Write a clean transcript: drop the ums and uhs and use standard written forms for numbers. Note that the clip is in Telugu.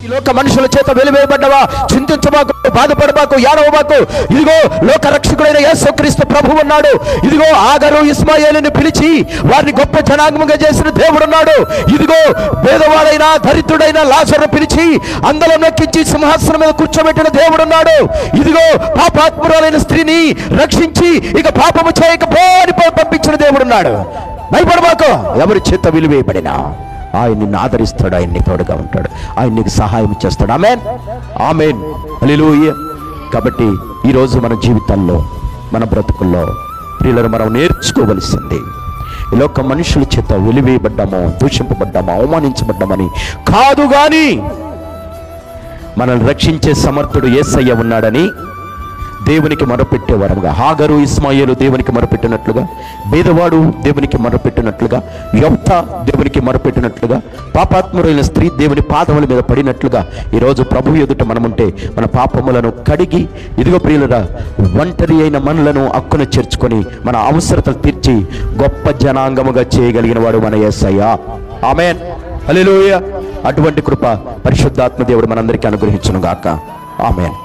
ఈ లోక మనుషుల చేత వెలివేయబడ్డవా? చింతించబాకు, బాధపడబాకు, ఏడవబాకు. ఇదిగో లోక రక్షకుడైన యేసుక్రీస్తు ప్రభువు ఉన్నాడు. ఇదిగో ఆగరు ఇస్మాయేలుని పిలిచి వారిని గొప్ప జనాంగముగా చేసిన దేవుడు ఉన్నాడు. ఇదిగో పేదవాడైన దరిద్రుడైన లాజరును పిలిచి అందలో నొక్కించి సింహాసనం మీద కూర్చోబెట్టిన దేవుడు ఉన్నాడు. ఇదిగో పాపాత్మురాలైన స్త్రీని రక్షించి ఇక పాపము చేయకపోని పంపించిన దేవుడు ఉన్నాడు. భయపడబాకు. ఎవరి చేత వెలివేయబడినా ఆయన నిన్ను ఆదరిస్తాడు, ఆయన నీ తోడుగా ఉంటాడు, ఆయన నీకు సహాయం చేస్తాడు. ఆమేన్, ఆమేన్, హల్లెలూయా. కాబట్టి ఈరోజు మన జీవితాల్లో, మన బ్రతుకుల్లో ప్రియులను మనం నేర్చుకోవలసింది, ఈ లోక మనుషుల చేత వెలివేయబడ్డామో, దూషింపబడ్డామో, అవమానించబడ్డామని కాదు, కానీ మనల్ని రక్షించే సమర్థుడు యేసయ్య ఉన్నాడని దేవునికి మొరపెట్టే వరముగా, హాగరు ఇస్మాయేలు దేవునికి మొరపెట్టినట్లుగా, బేదవాడు దేవునికి మొరపెట్టినట్లుగా, యొప్త దేవునికి మొరపెట్టినట్లుగా, పాపాత్మురైన స్త్రీ దేవుని పాదముల మీద పడినట్లుగా ఈరోజు ప్రభు ఎదుట మనముంటే మన పాపములను కడిగి, ఇదిగో ప్రియులరా, ఒంటరి అయిన మనలను హక్కును చేర్చుకొని మన అవసరతలు తీర్చి గొప్ప జనాంగముగా చేయగలిగిన వాడు మన యేసయ్య. ఆమేన్, హల్లెలూయా. అటువంటి కృప పరిశుద్ధాత్మ దేవుడు మనందరికీ అనుగ్రహించును గాక. ఆమేన్.